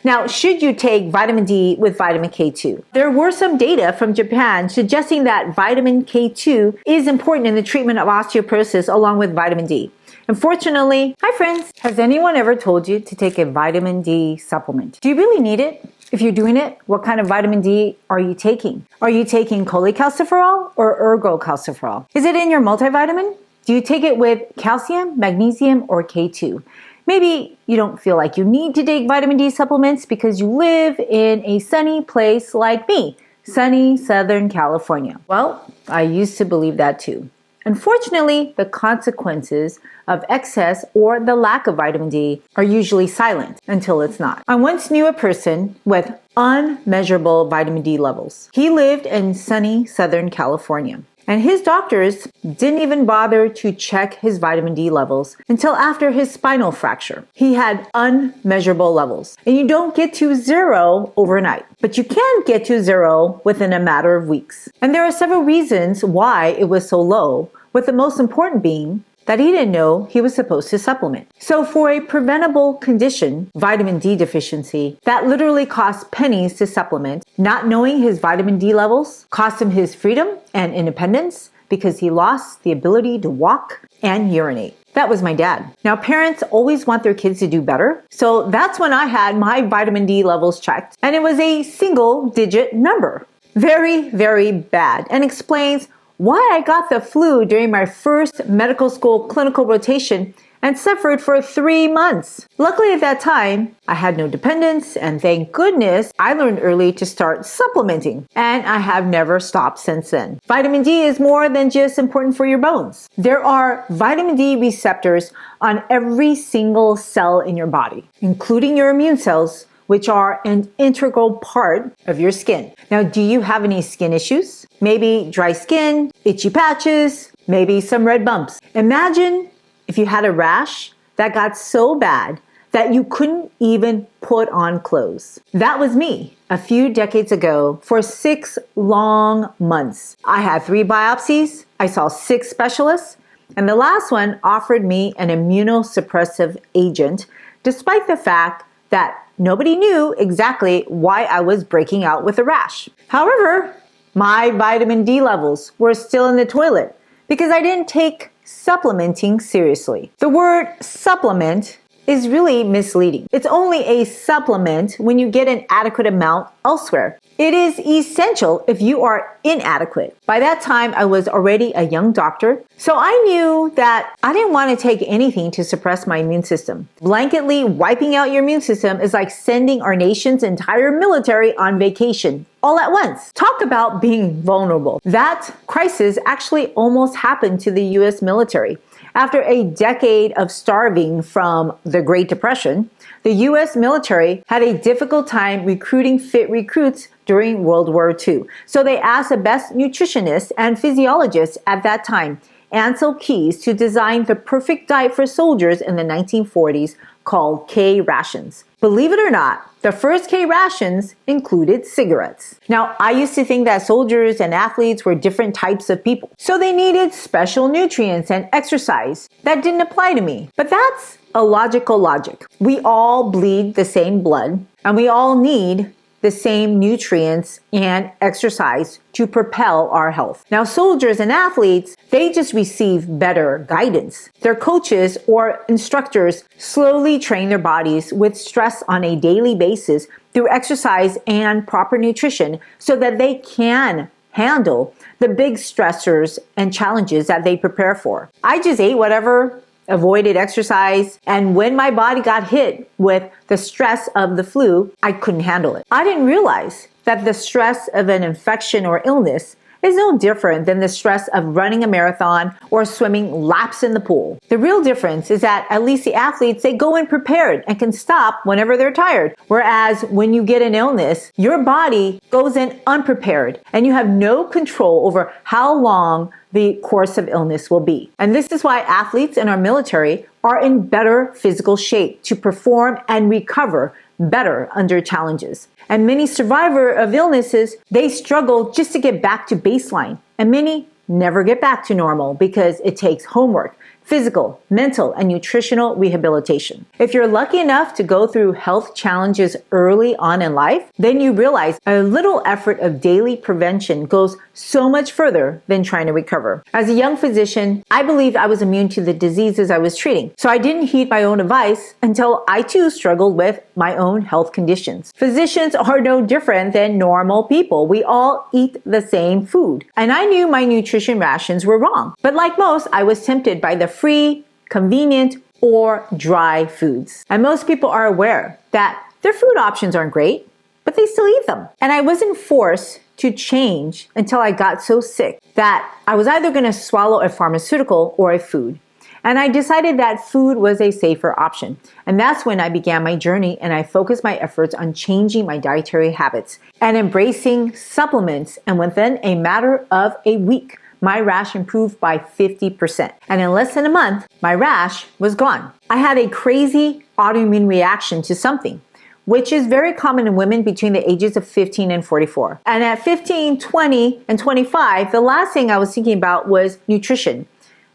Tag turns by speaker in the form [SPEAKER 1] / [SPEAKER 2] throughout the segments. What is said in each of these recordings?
[SPEAKER 1] Now, should you take vitamin D with vitamin K2? There were some data from Japan suggesting that vitamin K2 is important in the treatment of osteoporosis along with vitamin D. Unfortunately, hi friends, has anyone ever told you to take a vitamin D supplement? Do you really need it? If you're doing it, what kind of vitamin D are you taking? Are you taking cholecalciferol or ergocalciferol? Is it in your multivitamin? Do you take it with calcium, magnesium, or K2? Maybe you don't feel like you need to take vitamin D supplements because you live in a sunny place like me, sunny Southern California. Well, I used to believe that too. Unfortunately, the consequences of excess or the lack of vitamin D are usually silent until it's not. I once knew a person with unmeasurable vitamin D levels. He lived in sunny Southern California, and his doctors didn't even bother to check his vitamin D levels until after his spinal fracture. He had unmeasurable levels, and you don't get to zero overnight, but you can get to zero within a matter of weeks. And there are several reasons why it was so low, with the most important being that he didn't know he was supposed to supplement. So for a preventable condition, vitamin D deficiency, that literally cost pennies to supplement, not knowing his vitamin D levels cost him his freedom and independence because he lost the ability to walk and urinate. That was my dad. Now, parents always want their kids to do better. So that's when I had my vitamin D levels checked, and it was a single-digit number. Very, very bad, and explains why I got the flu during my first medical school clinical rotation and suffered for 3 months. Luckily at that time, I had no dependents, and thank goodness I learned early to start supplementing, and I have never stopped since then. Vitamin D is more than just important for your bones. There are vitamin D receptors on every single cell in your body, including your immune cells, which are an integral part of your skin. Now, do you have any skin issues? Maybe dry skin, itchy patches, maybe some red bumps. Imagine if you had a rash that got so bad that you couldn't even put on clothes. That was me a few decades ago for 6 long months. I had 3 biopsies, I saw 6 specialists, and the last one offered me an immunosuppressive agent, despite the fact that nobody knew exactly why I was breaking out with a rash. However, my vitamin D levels were still in the toilet because I didn't take supplementing seriously. The word supplement is really misleading. It's only a supplement when you get an adequate amount elsewhere. It is essential if you are inadequate. By that time, I was already a young doctor, so I knew that I didn't want to take anything to suppress my immune system. Blanketly wiping out your immune system is like sending our nation's entire military on vacation all at once. Talk about being vulnerable. That crisis actually almost happened to the US military. After a decade of starving from the Great Depression, the US military had a difficult time recruiting fit recruits during World War II. So they asked the best nutritionists and physiologists at that time, Ansel Keys, to design the perfect diet for soldiers in the 1940s called K rations. Believe it or not, the first K rations included cigarettes. Now, I used to think that soldiers and athletes were different types of people, so they needed special nutrients and exercise. That didn't apply to me. But that's a logical logic. We all bleed the same blood, and we all need the same nutrients and exercise to propel our health. Now, soldiers and athletes, they just receive better guidance. Their coaches or instructors slowly train their bodies with stress on a daily basis through exercise and proper nutrition so that they can handle the big stressors and challenges that they prepare for. I just ate whatever, avoided exercise, and when my body got hit with the stress of the flu, I couldn't handle it. I didn't realize that the stress of an infection or illness is no different than the stress of running a marathon or swimming laps in the pool. The real difference is that at least the athletes, they go in prepared and can stop whenever they're tired. Whereas when you get an illness, your body goes in unprepared and you have no control over how long the course of illness will be. And this is why athletes in our military are in better physical shape to perform and recover better under challenges. And many survivors of illnesses, they struggle just to get back to baseline. And many never get back to normal because it takes homework, physical, mental, and nutritional rehabilitation. If you're lucky enough to go through health challenges early on in life, then you realize a little effort of daily prevention goes so much further than trying to recover. As a young physician, I believed I was immune to the diseases I was treating, so I didn't heed my own advice until I too struggled with my own health conditions. Physicians are no different than normal people. We all eat the same food. And I knew my nutrition rations were wrong. But like most, I was tempted by the free, convenient, or dry foods. And most people are aware that their food options aren't great, but they still eat them. And I wasn't forced to change until I got so sick that I was either going to swallow a pharmaceutical or a food. And I decided that food was a safer option. And that's when I began my journey, and I focused my efforts on changing my dietary habits and embracing supplements. And within a matter of a week, my rash improved by 50%. And in less than a month, my rash was gone. I had a crazy autoimmune reaction to something, which is very common in women between the ages of 15 and 44. And at 15, 20, and 25, the last thing I was thinking about was nutrition.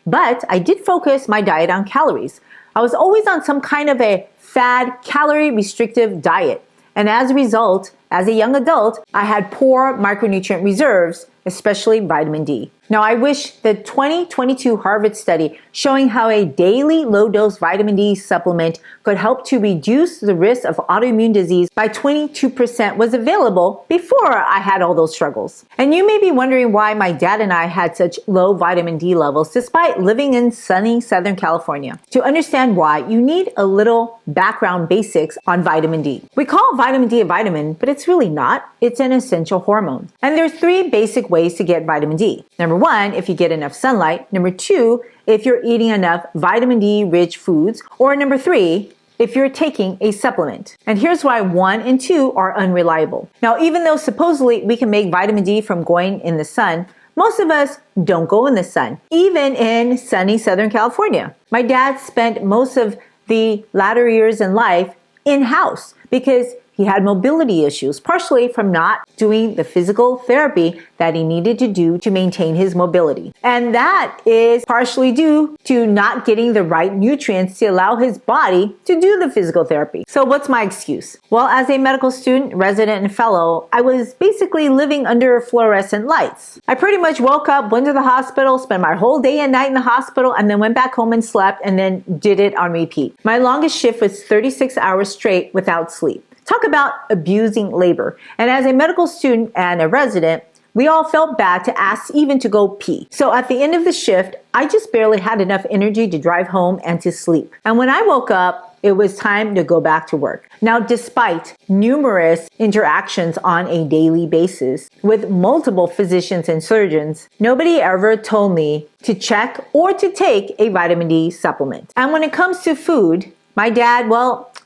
[SPEAKER 1] But I did focus my diet on calories. I was always on some kind of a fad, calorie-restrictive diet. And as a result, as a young adult, I had poor micronutrient reserves, especially vitamin D. Now, I wish the 2022 Harvard study showing how a daily low-dose vitamin D supplement could help to reduce the risk of autoimmune disease by 22% was available before I had all those struggles. And you may be wondering why my dad and I had such low vitamin D levels despite living in sunny Southern California. To understand why, you need a little background basics on vitamin D. We call vitamin D a vitamin, but it's really not. It's an essential hormone. And there's 3 basic ways to get vitamin D. Number 1, if you get enough sunlight. Number 2, if you're eating enough vitamin D rich foods. Or number 3, if you're taking a supplement. And here's why 1 and 2 are unreliable. Now, even though supposedly we can make vitamin D from going in the sun, most of us don't go in the sun, even in sunny Southern California. My dad spent most of the latter years in life in-house because he had mobility issues, partially from not doing the physical therapy that he needed to do to maintain his mobility. And that is partially due to not getting the right nutrients to allow his body to do the physical therapy. So what's my excuse? Well, as a medical student, resident, and fellow, I was basically living under fluorescent lights. I pretty much woke up, went to the hospital, spent my whole day and night in the hospital, and then went back home and slept, and then did it on repeat. My longest shift was 36 hours straight without sleep. Talk about abusing labor. And as a medical student and a resident, we all felt bad to ask even to go pee. So at the end of the shift, I just barely had enough energy to drive home and to sleep. And when I woke up, it was time to go back to work. Now, despite numerous interactions on a daily basis with multiple physicians and surgeons, nobody ever told me to check or to take a vitamin D supplement. And when it comes to food, my dad,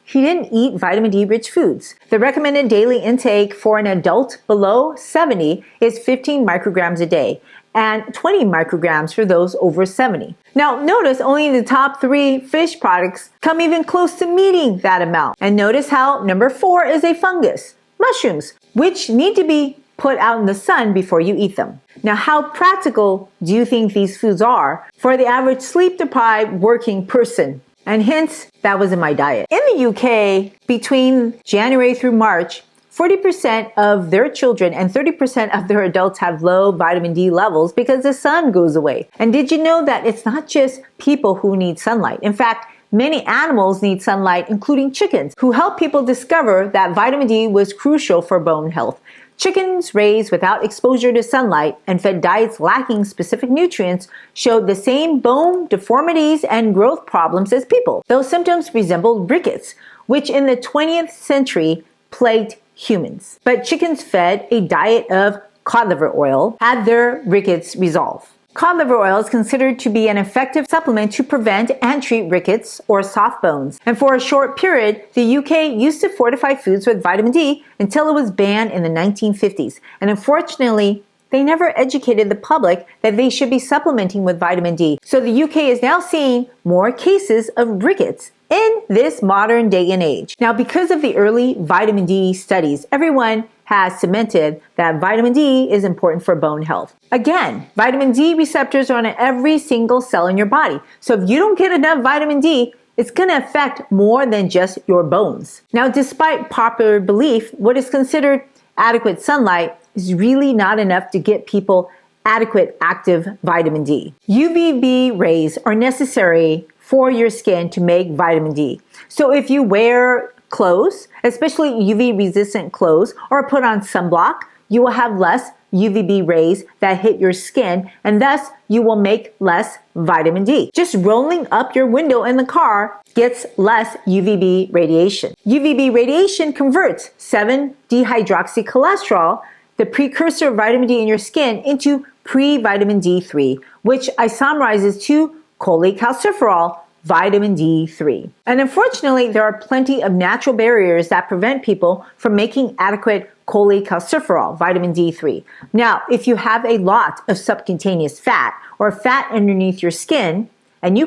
[SPEAKER 1] he didn't eat vitamin D rich foods. The recommended daily intake for an adult below 70 is 15 micrograms a day and 20 micrograms for those over 70. Now, notice only the top 3 fish products come even close to meeting that amount. And notice how number 4 is a fungus, mushrooms, which need to be put out in the sun before you eat them. Now, how practical do you think these foods are for the average sleep-deprived working person? And hence, that was in my diet. In the UK, between January through March, 40% of their children and 30% of their adults have low vitamin D levels because the sun goes away. And did you know that it's not just people who need sunlight? In fact, many animals need sunlight, including chickens, who helped people discover that vitamin D was crucial for bone health. Chickens raised without exposure to sunlight and fed diets lacking specific nutrients showed the same bone deformities and growth problems as people. Those symptoms resembled rickets, which in the 20th century plagued humans. But chickens fed a diet of cod liver oil had their rickets resolve. Cod liver oil is considered to be an effective supplement to prevent and treat rickets or soft bones. And for a short period, the UK used to fortify foods with vitamin D until it was banned in the 1950s. And unfortunately, they never educated the public that they should be supplementing with vitamin D. So the UK is now seeing more cases of rickets in this modern day and age. Now, because of the early vitamin D studies, everyone has cemented that vitamin D is important for bone health. Again, vitamin D receptors are on every single cell in your body. So if you don't get enough vitamin D, it's going to affect more than just your bones. Now, despite popular belief, what is considered adequate sunlight is really not enough to get people adequate active vitamin D. UVB rays are necessary for your skin to make vitamin D. So if you wear clothes, especially UV resistant clothes, or put on sunblock, you will have less UVB rays that hit your skin, and thus you will make less vitamin D. Just rolling up your window in the car gets less UVB radiation. UVB radiation converts 7-dehydroxycholesterol, the precursor of vitamin D in your skin, into pre-vitamin D3, which isomerizes to cholecalciferol, vitamin D3. And unfortunately, there are plenty of natural barriers that prevent people from making adequate cholecalciferol, vitamin D3. Now, if you have a lot of subcutaneous fat or fat underneath your skin, and you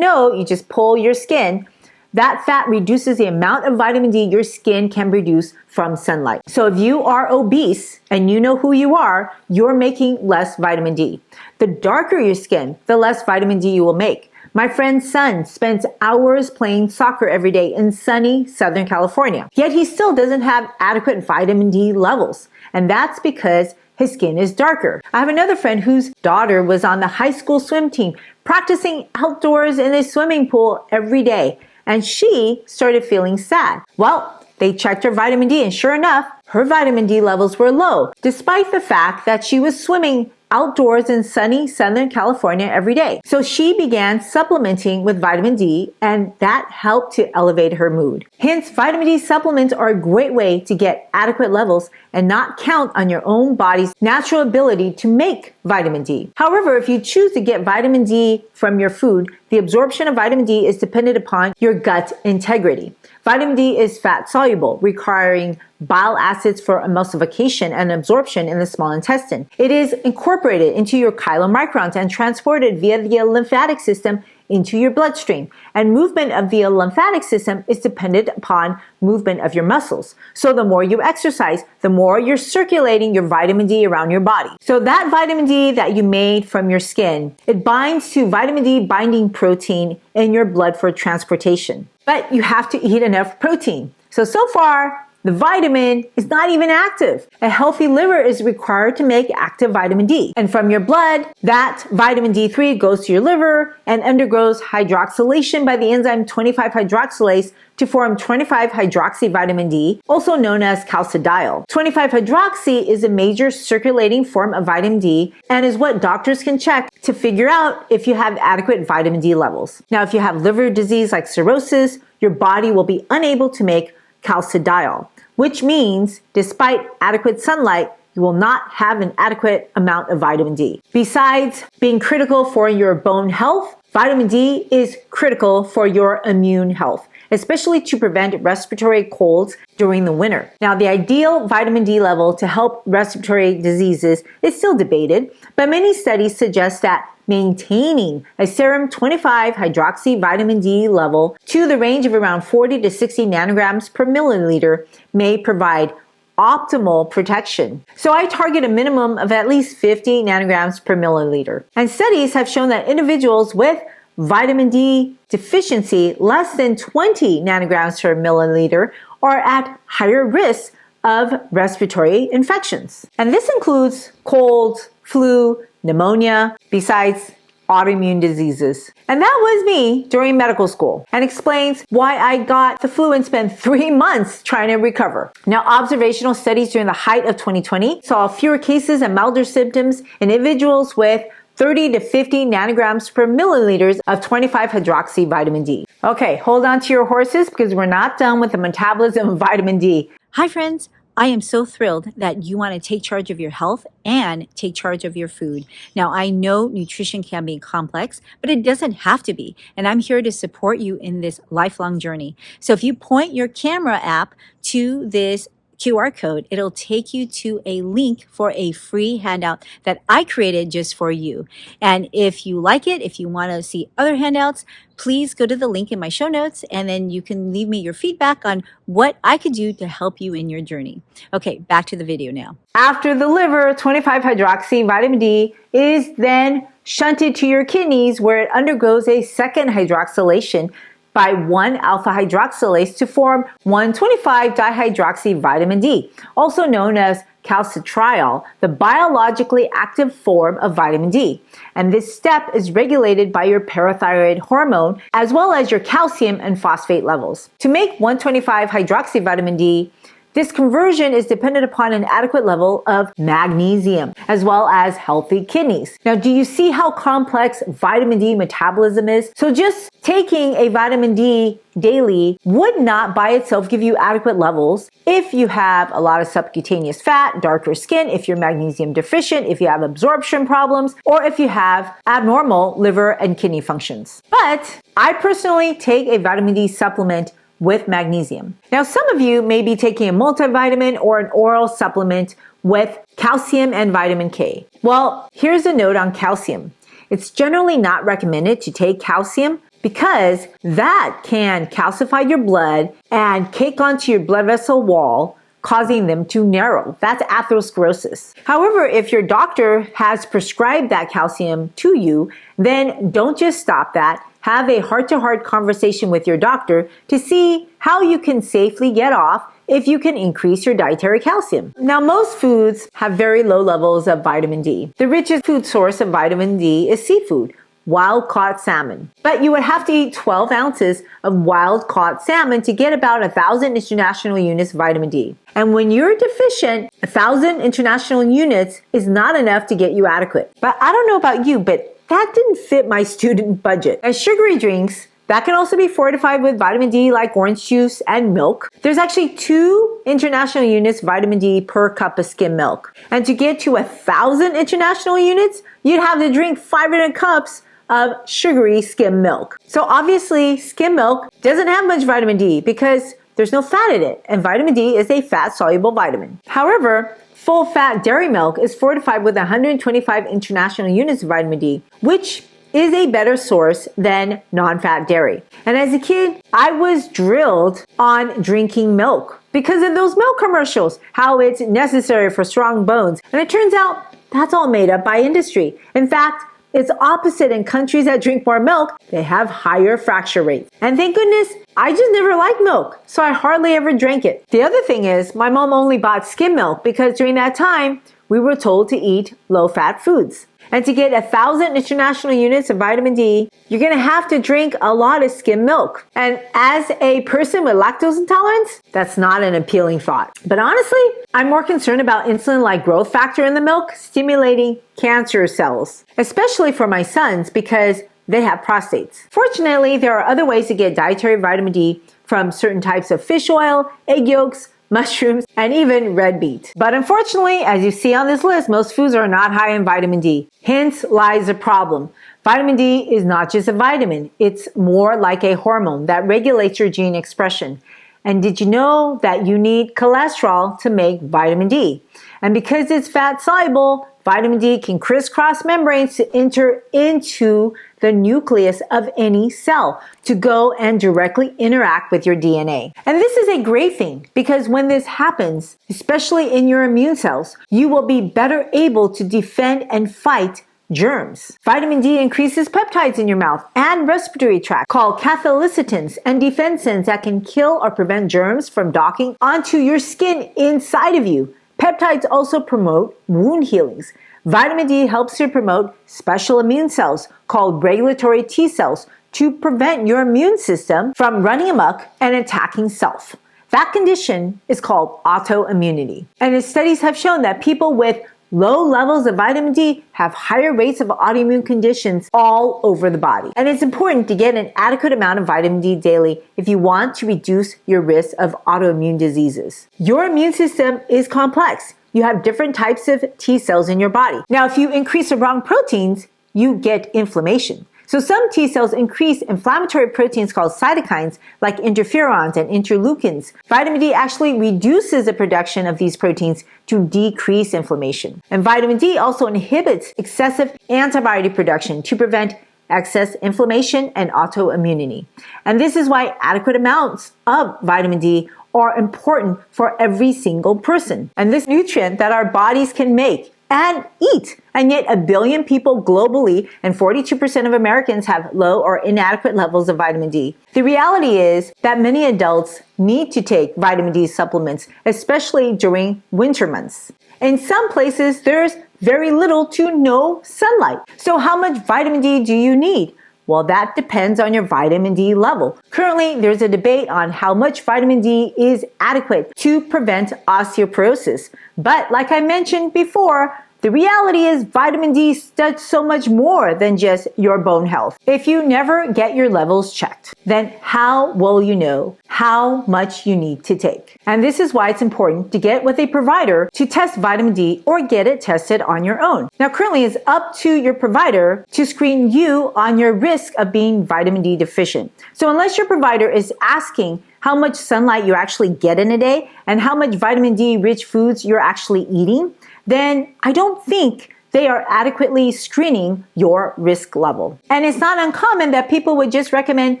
[SPEAKER 1] just pull your skin, that fat reduces the amount of vitamin D your skin can produce from sunlight. So if you are obese and you know who you are, you're making less vitamin D. The darker your skin, the less vitamin D you will make. My friend's son spends hours playing soccer every day in sunny Southern California, yet he still doesn't have adequate vitamin D levels. And that's because his skin is darker. I have another friend whose daughter was on the high school swim team, practicing outdoors in a swimming pool every day, and she started feeling sad. Well, they checked her vitamin D, and sure enough, her vitamin D levels were low, despite the fact that she was swimming outdoors in sunny Southern California every day. So she began supplementing with vitamin D, and that helped to elevate her mood. Hence, vitamin D supplements are a great way to get adequate levels and not count on your own body's natural ability to make vitamin D. However, if you choose to get vitamin D from your food, the absorption of vitamin D is dependent upon your gut integrity. Vitamin D is fat soluble, requiring bile acids for emulsification and absorption in the small intestine. It is incorporated into your chylomicrons and transported via the lymphatic system into your bloodstream. And movement of the lymphatic system is dependent upon movement of your muscles. So the more you exercise, the more you're circulating your vitamin D around your body. So that vitamin D that you made from your skin, it binds to vitamin D binding protein in your blood for transportation. But you have to eat enough protein. So far, the vitamin is not even active. A healthy liver is required to make active vitamin D. And from your blood, that vitamin D3 goes to your liver and undergoes hydroxylation by the enzyme 25-hydroxylase to form 25-hydroxy vitamin D, also known as calcidiol. 25-hydroxy is a major circulating form of vitamin D and is what doctors can check to figure out if you have adequate vitamin D levels. Now, if you have liver disease like cirrhosis, your body will be unable to make calcidiol, which means despite adequate sunlight, you will not have an adequate amount of vitamin D. Besides being critical for your bone health, vitamin D is critical for your immune health, especially to prevent respiratory colds during the winter. Now, the ideal vitamin D level to help respiratory diseases is still debated, but many studies suggest that maintaining a serum 25-hydroxy vitamin D level to the range of around 40 to 60 nanograms per milliliter may provide optimal protection. So I target a minimum of at least 50 nanograms per milliliter. And studies have shown that individuals with vitamin D deficiency less than 20 nanograms per milliliter are at higher risk of respiratory infections. And this includes colds, flu, pneumonia, besides autoimmune diseases. And that was me during medical school, and explains why I got the flu and spent 3 months trying to recover. Now, observational studies during the height of 2020 saw fewer cases and milder symptoms in individuals with 30 to 50 nanograms per milliliters of 25-hydroxy vitamin D. Okay, hold on to your horses because we're not done with the metabolism of vitamin D.
[SPEAKER 2] Hi, friends. I am so thrilled that you want to take charge of your health and take charge of your food. Now, I know nutrition can be complex, but it doesn't have to be. And I'm here to support you in this lifelong journey. So if you point your camera app to this QR code, it'll take you to a link for a free handout that I created just for you. And if you like it, if you want to see other handouts, please go to the link in my show notes, and then you can leave me your feedback on what I could do to help you in your journey. Okay, back to the video now.
[SPEAKER 1] After the liver, 25-hydroxy vitamin D is then shunted to your kidneys, where it undergoes a second hydroxylation by 1-alpha hydroxylase to form 1,25-dihydroxy vitamin D, also known as calcitriol, the biologically active form of vitamin D. And this step is regulated by your parathyroid hormone, as well as your calcium and phosphate levels. To make 1,25-hydroxy vitamin D, this conversion is dependent upon an adequate level of magnesium, as well as healthy kidneys. Now, do you see how complex vitamin D metabolism is? So just taking a vitamin D daily would not by itself give you adequate levels if you have a lot of subcutaneous fat, darker skin, if you're magnesium deficient, if you have absorption problems, or if you have abnormal liver and kidney functions. But I personally take a vitamin D supplement with magnesium. Now, some of you may be taking a multivitamin or an oral supplement with calcium and vitamin K. Well, here's a note on calcium. It's generally not recommended to take calcium because that can calcify your blood and cake onto your blood vessel wall, causing them to narrow. That's atherosclerosis. However, if your doctor has prescribed that calcium to you, then don't just stop that. Have a heart-to-heart conversation with your doctor to see how you can safely get off if you can increase your dietary calcium. Now, most foods have very low levels of vitamin D. The richest food source of vitamin D is seafood, wild-caught salmon. But you would have to eat 12 ounces of wild-caught salmon to get about 1,000 international units of vitamin D. And when you're deficient, 1,000 international units is not enough to get you adequate. But I don't know about you, but that didn't fit my student budget. And sugary drinks, that can also be fortified with vitamin D like orange juice and milk. There's actually 2 international units vitamin D per cup of skim milk. And to get to 1,000 international units, you'd have to drink 500 cups of sugary skim milk. So obviously, skim milk doesn't have much vitamin D because there's no fat in it, and vitamin D is a fat-soluble vitamin. However, full-fat dairy milk is fortified with 125 international units of vitamin D, which is a better source than non-fat dairy. And as a kid, I was drilled on drinking milk because of those milk commercials, how it's necessary for strong bones. And it turns out that's all made up by industry. In fact, it's opposite in countries that drink more milk, they have higher fracture rates. And thank goodness, I just never liked milk, so I hardly ever drank it. The other thing is, my mom only bought skim milk because during that time, we were told to eat low-fat foods. And to get 1,000 international units of vitamin D, you're gonna have to drink a lot of skim milk. And as a person with lactose intolerance, that's not an appealing thought. But honestly, I'm more concerned about insulin-like growth factor in the milk stimulating cancer cells, especially for my sons because they have prostates. Fortunately, there are other ways to get dietary vitamin D from certain types of fish oil, egg yolks, mushrooms, and even red beet. But unfortunately, as you see on this list, most foods are not high in vitamin D. Hence lies the problem. Vitamin D is not just a vitamin. It's more like a hormone that regulates your gene expression. And did you know that you need cholesterol to make vitamin D? And because it's fat soluble, vitamin D can crisscross membranes to enter into the nucleus of any cell to go and directly interact with your DNA. And this is a great thing because when this happens, especially in your immune cells, you will be better able to defend and fight germs. Vitamin D increases peptides in your mouth and respiratory tract called cathelicidins and defensins that can kill or prevent germs from docking onto your skin inside of you. Peptides also promote wound healings. Vitamin D helps to promote special immune cells called regulatory T cells to prevent your immune system from running amok and attacking self. That condition is called autoimmunity. And the studies have shown that people with low levels of vitamin D have higher rates of autoimmune conditions all over the body. And it's important to get an adequate amount of vitamin D daily if you want to reduce your risk of autoimmune diseases. Your immune system is complex. You have different types of T cells in your body. Now, if you increase the wrong proteins, you get inflammation. So some T cells increase inflammatory proteins called cytokines like interferons and interleukins. Vitamin D actually reduces the production of these proteins to decrease inflammation. And vitamin D also inhibits excessive antibody production to prevent excess inflammation and autoimmunity. And this is why adequate amounts of vitamin D are important for every single person. And this nutrient that our bodies can make and eat. And yet 1 billion people globally and 42% of Americans have low or inadequate levels of vitamin D. The reality is that many adults need to take vitamin D supplements, especially during winter months. In some places, there's very little to no sunlight. So how much vitamin D do you need? Well, that depends on your vitamin D level. Currently, there's a debate on how much vitamin D is adequate to prevent osteoporosis. But like I mentioned before, the reality is vitamin D does so much more than just your bone health. If you never get your levels checked, then how will you know how much you need to take? And this is why it's important to get with a provider to test vitamin D or get it tested on your own. Now, currently it's up to your provider to screen you on your risk of being vitamin D deficient. So unless your provider is asking how much sunlight you actually get in a day and how much vitamin D rich foods you're actually eating, then I don't think they are adequately screening your risk level. And it's not uncommon that people would just recommend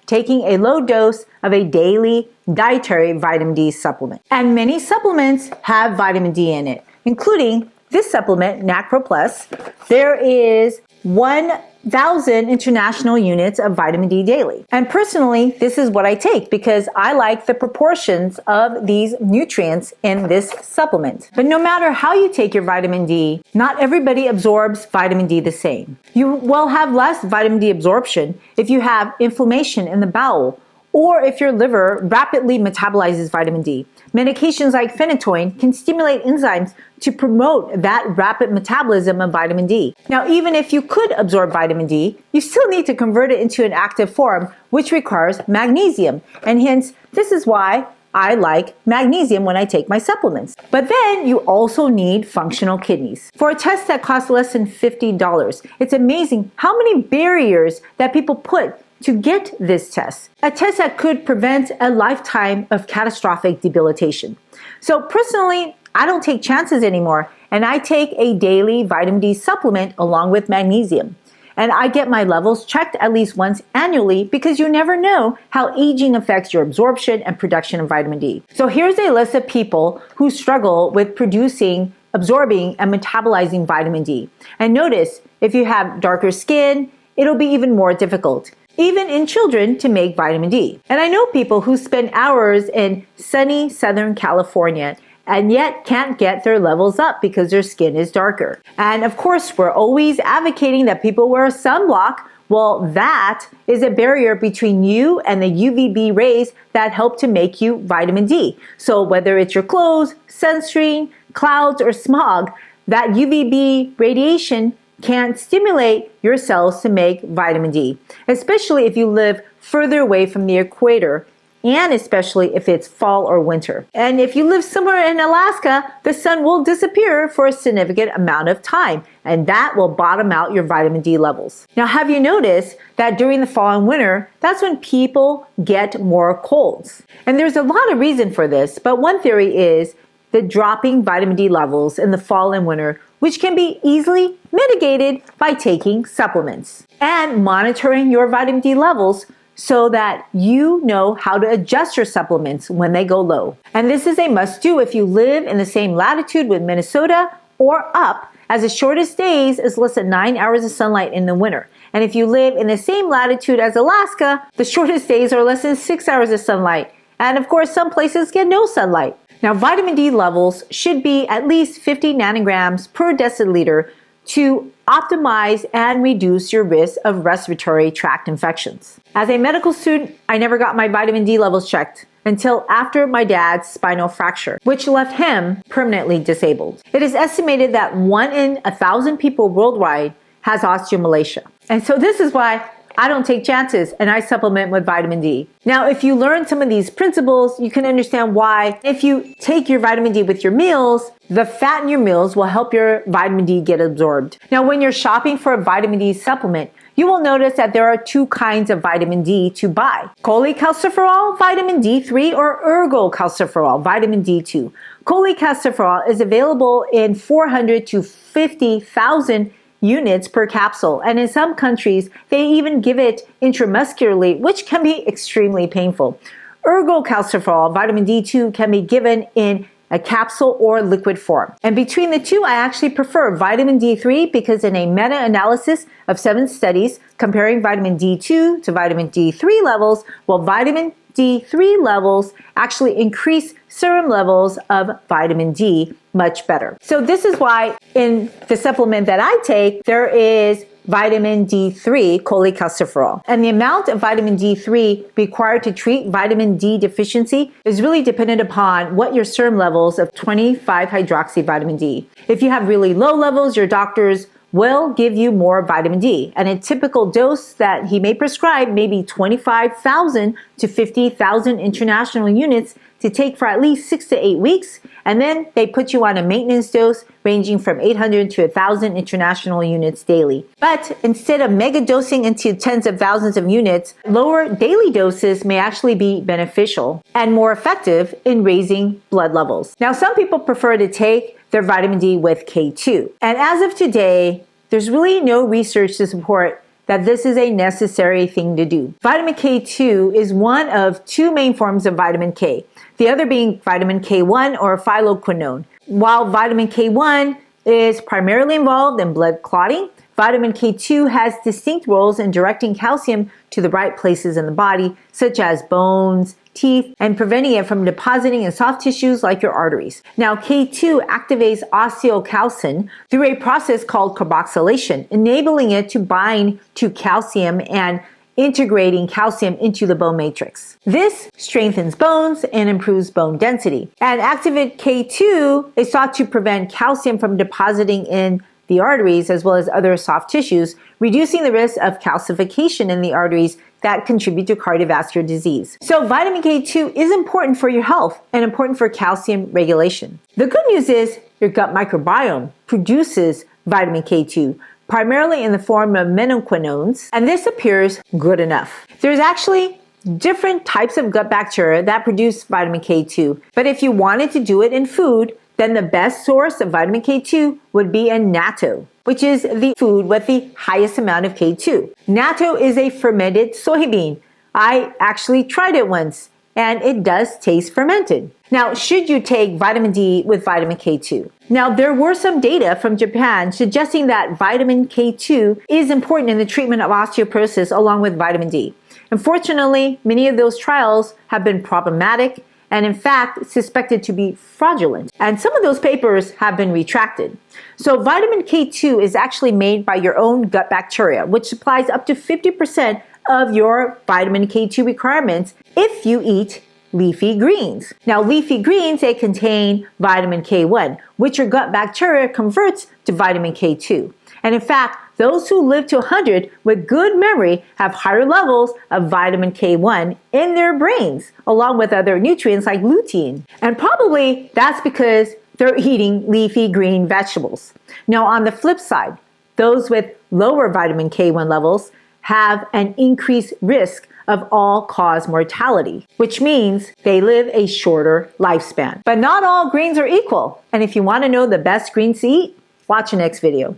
[SPEAKER 1] taking a low dose of a daily dietary vitamin D supplement. And many supplements have vitamin D in it, including this supplement, NACPro Plus. There is 1,000 international units of vitamin D daily. And personally, this is what I take because I like the proportions of these nutrients in this supplement. But no matter how you take your vitamin D, not everybody absorbs vitamin D the same. You will have less vitamin D absorption if you have inflammation in the bowel or if your liver rapidly metabolizes vitamin D. Medications like phenytoin can stimulate enzymes to promote that rapid metabolism of vitamin D. Now, even if you could absorb vitamin D, you still need to convert it into an active form, which requires magnesium. And hence, this is why I like magnesium when I take my supplements. But then you also need functional kidneys. For a test that costs less than $50, it's amazing how many barriers that people put to get this test, a test that could prevent a lifetime of catastrophic debilitation. So personally, I don't take chances anymore, and I take a daily vitamin D supplement along with magnesium. And I get my levels checked at least once annually because you never know how aging affects your absorption and production of vitamin D. So here's a list of people who struggle with producing, absorbing, and metabolizing vitamin D. And notice, if you have darker skin, it'll be even more difficult, even in children, to make vitamin D. And I know people who spend hours in sunny Southern California and yet can't get their levels up because their skin is darker. And of course, we're always advocating that people wear a sunblock. Well, that is a barrier between you and the UVB rays that help to make you vitamin D. So whether it's your clothes, sunscreen, clouds, or smog, that UVB radiation can stimulate your cells to make vitamin D, especially if you live further away from the equator, and especially if it's fall or winter. And if you live somewhere in Alaska, the sun will disappear for a significant amount of time, and that will bottom out your vitamin D levels. Now, have you noticed that during the fall and winter, that's when people get more colds? And there's a lot of reason for this, but one theory is the dropping vitamin D levels in the fall and winter, which can be easily mitigated by taking supplements and monitoring your vitamin D levels so that you know how to adjust your supplements when they go low. And this is a must-do if you live in the same latitude with Minnesota or up, as the shortest days is less than 9 hours of sunlight in the winter. And if you live in the same latitude as Alaska, the shortest days are less than 6 hours of sunlight. And of course, some places get no sunlight. Now, vitamin D levels should be at least 50 nanograms per deciliter to optimize and reduce your risk of respiratory tract infections. As a medical student, I never got my vitamin D levels checked until after my dad's spinal fracture, which left him permanently disabled. It is estimated that 1 in 1,000 people worldwide has osteomalacia. And so this is why I don't take chances and I supplement with vitamin D. Now, if you learn some of these principles, you can understand why if you take your vitamin D with your meals, the fat in your meals will help your vitamin D get absorbed. Now, when you're shopping for a vitamin D supplement, you will notice that there are two kinds of vitamin D to buy: cholecalciferol vitamin D3 or ergocalciferol vitamin D2. Cholecalciferol is available in 400 to 50,000 units per capsule, and in some countries they even give it intramuscularly, which can be extremely painful. Ergocalciferol vitamin D2 can be given in a capsule or liquid form. And between the two, I actually prefer vitamin D3 because in a meta-analysis of 7 studies comparing vitamin D2 to vitamin D3 levels, vitamin D3 levels actually increase serum levels of vitamin D much better. So this is why in the supplement that I take, there is vitamin D3 cholecalciferol. And the amount of vitamin D3 required to treat vitamin D deficiency is really dependent upon what your serum levels of 25-hydroxy vitamin D. If you have really low levels, your doctors will give you more vitamin D. And a typical dose that he may prescribe may be 25,000 to 50,000 international units to take for at least 6 to 8 weeks. And then they put you on a maintenance dose ranging from 800 to 1,000 international units daily. But instead of mega dosing into tens of thousands of units, lower daily doses may actually be beneficial and more effective in raising blood levels. Now, some people prefer to take their vitamin D with K2. And as of today, there's really no research to support that this is a necessary thing to do. Vitamin K2 is one of 2 main forms of vitamin K, the other being vitamin K1 or phylloquinone. While vitamin K1 is primarily involved in blood clotting, vitamin K2 has distinct roles in directing calcium to the right places in the body, such as bones, teeth, and preventing it from depositing in soft tissues like your arteries. Now, K2 activates osteocalcin through a process called carboxylation, enabling it to bind to calcium and integrating calcium into the bone matrix. This strengthens bones and improves bone density. And activate K2 is thought to prevent calcium from depositing in the arteries as well as other soft tissues, reducing the risk of calcification in the arteries that contribute to cardiovascular disease. So vitamin K2 is important for your health and important for calcium regulation. The good news is your gut microbiome produces vitamin K2, primarily in the form of menaquinones, and this appears good enough. There's actually different types of gut bacteria that produce vitamin K2, but if you wanted to do it in food, then the best source of vitamin K2 would be in natto, which is the food with the highest amount of K2. Natto is a fermented soybean. I actually tried it once, and it does taste fermented. Now, should you take vitamin D with vitamin K2? Now, there were some data from Japan suggesting that vitamin K2 is important in the treatment of osteoporosis along with vitamin D. Unfortunately, many of those trials have been problematic and in fact suspected to be fraudulent. And some of those papers have been retracted. So vitamin K2 is actually made by your own gut bacteria, which supplies up to 50% of your vitamin K2 requirements if you eat leafy greens. Now, leafy greens, they contain vitamin K1, which your gut bacteria converts to vitamin K2. And in fact, those who live to 100 with good memory have higher levels of vitamin K1 in their brains, along with other nutrients like lutein. And probably that's because they're eating leafy green vegetables. Now, on the flip side, those with lower vitamin K1 levels have an increased risk of all-cause mortality, which means they live a shorter lifespan. But not all greens are equal. And if you want to know the best greens to eat, watch the next video.